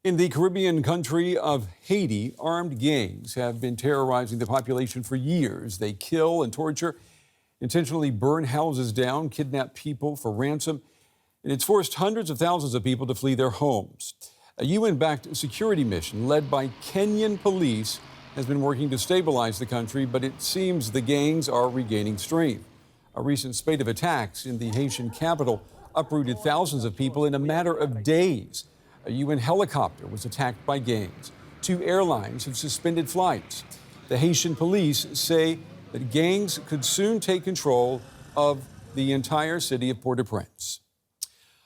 In the Caribbean country of Haiti, armed gangs have been terrorizing the population for years. They kill and torture, intentionally burn houses down, kidnap people for ransom, and it's forced hundreds of thousands of people to flee their homes. A UN-backed security mission led by Kenyan Police has been working to stabilize the country, but it seems the gangs are regaining strength. A recent spate of attacks in the Haitian capital uprooted thousands of people in a matter of days. A UN helicopter was attacked by gangs. 2 airlines have suspended flights. The Haitian police say that gangs could soon take control of the entire city of Port-au-Prince.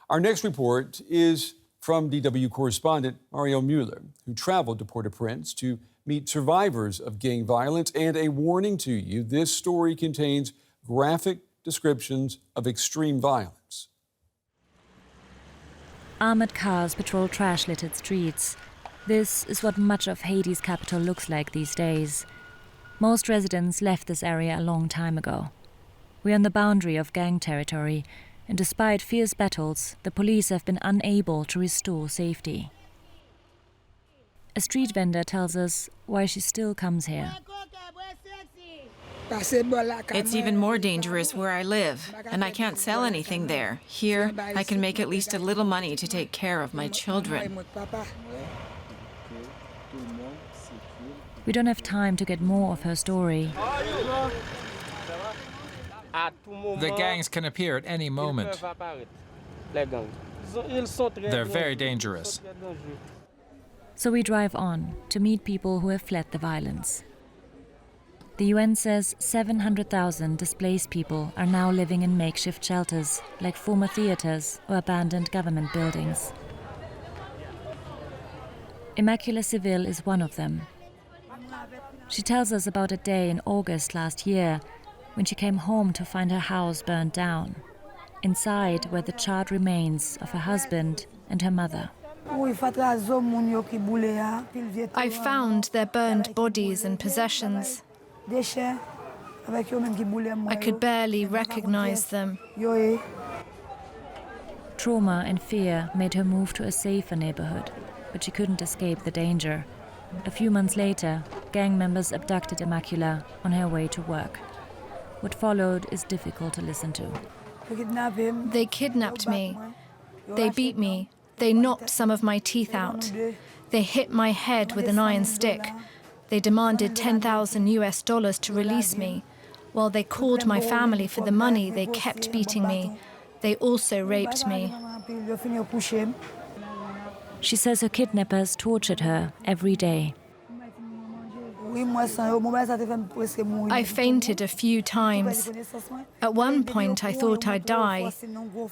Our next report is from DW correspondent Mariel Mueller, who traveled to Port-au-Prince to meet survivors of gang violence. And a warning to you, this story contains graphic descriptions of extreme violence. Armored cars patrol trash-littered streets. This is what much of Haiti's capital looks like these days. Most residents left this area a long time ago. We're on the boundary of gang territory, and despite fierce battles, the police have been unable to restore safety. A street vendor tells us why she still comes here. It's even more dangerous where I live, and I can't sell anything there. Here, I can make at least a little money to take care of my children. We don't have time to get more of her story. The gangs can appear at any moment. They're very dangerous. So we drive on to meet people who have fled the violence. The UN says 700,000 displaced people are now living in makeshift shelters, like former theaters or abandoned government buildings. Immaculée Civil is one of them. She tells us about a day in August last year when she came home to find her house burned down. Inside were the charred remains of her husband and her mother. I found their burned bodies and possessions. I could barely recognize them. Trauma and fear made her move to a safer neighborhood, but she couldn't escape the danger. A few months later, gang members abducted Immaculée on her way to work. What followed is difficult to listen to. They kidnapped me. They beat me. They knocked some of my teeth out. They hit my head with an iron stick. They demanded $10,000 to release me. While they called my family for the money, they kept beating me. They also raped me. She says her kidnappers tortured her every day. I fainted a few times. At one point, I thought I'd die.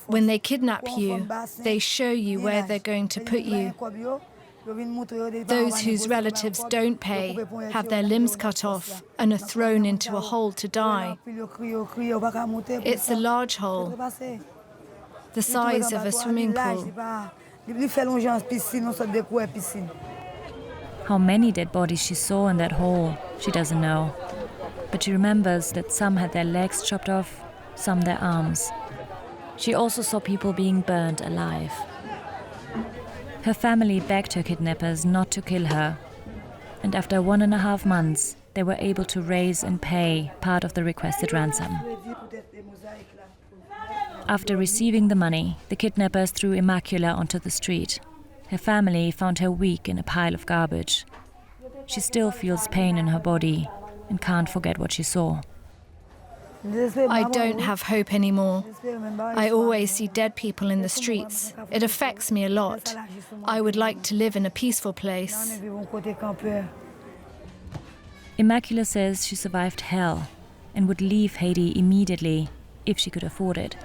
When they kidnap you, they show you where they're going to put you. Those whose relatives don't pay have their limbs cut off and are thrown into a hole to die. It's a large hole, the size of a swimming pool. How many dead bodies she saw in that hole, she doesn't know. But she remembers that some had their legs chopped off, some their arms. She also saw people being burned alive. Her family begged her kidnappers not to kill her. And after 1.5 months, they were able to raise and pay part of the requested ransom. After receiving the money, the kidnappers threw Immaculée onto the street. Her family found her weak in a pile of garbage. She still feels pain in her body and can't forget what she saw. I don't have hope anymore. I always see dead people in the streets. It affects me a lot. I would like to live in a peaceful place. Immaculée says she survived hell and would leave Haiti immediately if she could afford it.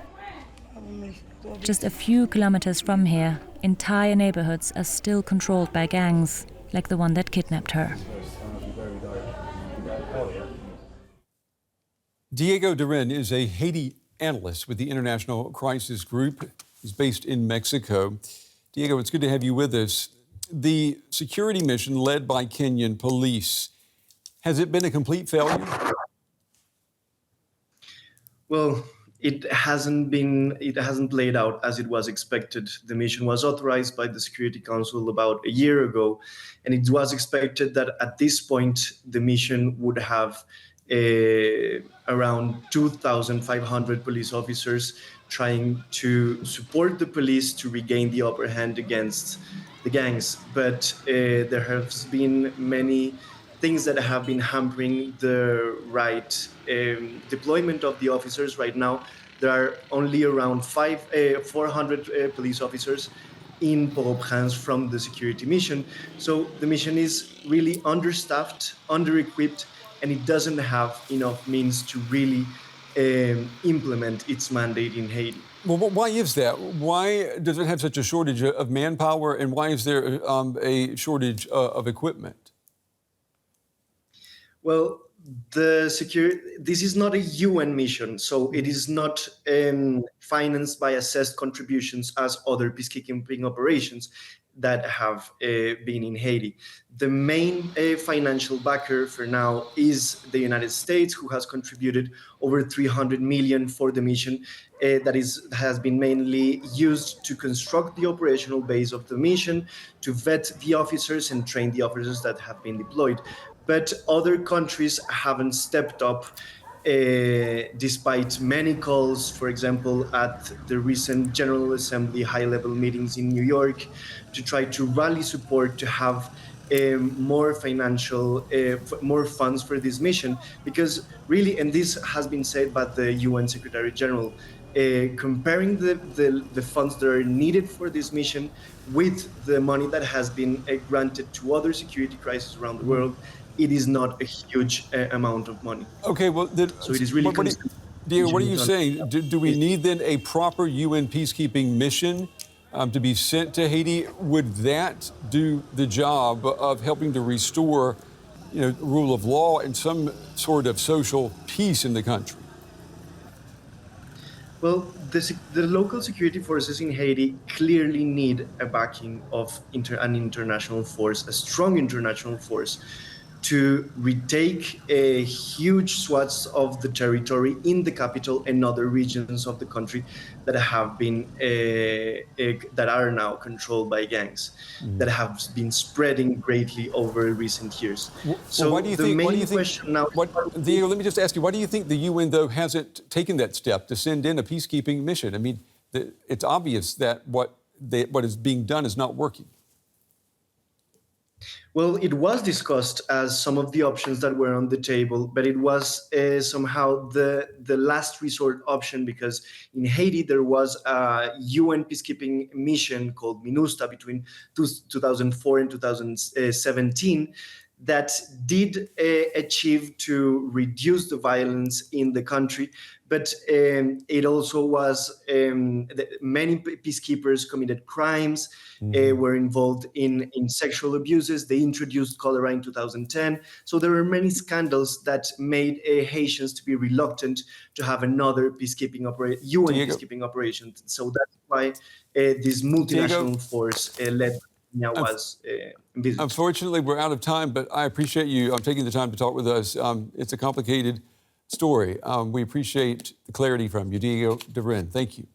Just a few kilometers from here, entire neighborhoods are still controlled by gangs, like the one that kidnapped her. Diego Da Rin is a Haiti analyst with the International Crisis Group. He's based in Mexico. Diego, it's good to have you with us. The security mission led by Kenyan Police, has it been a complete failure? Well, it hasn't played out as it was expected. The mission was authorized by the Security Council about a year ago, and it was expected that at this point the mission would have around 2,500 police officers trying to support the police to regain the upper hand against the gangs. But there has been many things that have been hampering the right deployment of the officers. Right now, there are only around 400 police officers in Port-au-Prince from the security mission. So the mission is really understaffed, under-equipped, and it doesn't have enough means to really implement its mandate in Haiti. Well, why is that? Why does it have such a shortage of manpower, and why is there a shortage of equipment? Well, this is not a UN mission, so it is not financed by assessed contributions as other peacekeeping operations that have been in Haiti. The main financial backer for now is the United States, who has contributed over 300 million for the mission. That has been mainly used to construct the operational base of the mission, to vet the officers and train the officers that have been deployed. But other countries haven't stepped up, despite many calls, for example, at the recent General Assembly high-level meetings in New York, to try to rally support to have more funds for this mission. Because really, and this has been said by the UN Secretary General, comparing the funds that are needed for this mission with the money that has been granted to other security crises around the world, it is not a huge amount of money. Okay, well, so it is really. Diego, what are you saying? Do we need then a proper UN peacekeeping mission to be sent to Haiti? Would that do the job of helping to restore, rule of law and some sort of social peace in the country? Well, the local security forces in Haiti clearly need a backing of an international force, a strong international force, to retake huge swaths of the territory in the capital and other regions of the country that have been that are now controlled by gangs, that have been spreading greatly over recent years. So why do you think? Diego, let me just ask you: why do you think the UN though hasn't taken that step to send in a peacekeeping mission? I mean, it's obvious that what is being done is not working. Well, it was discussed as some of the options that were on the table, but it was somehow the last resort option, because in Haiti there was a UN peacekeeping mission called MINUSTA between 2004 and 2017 that did achieve to reduce the violence in the country. But it also was many peacekeepers committed crimes, were involved in sexual abuses. They introduced cholera in 2010. So there were many scandals that made Haitians to be reluctant to have another peacekeeping UN peacekeeping operation. So that's why this multinational force led was envisaged. Unfortunately, we're out of time, but I appreciate you taking the time to talk with us. It's a complicated story. We appreciate the clarity from you, Diego Da Rin. Thank you.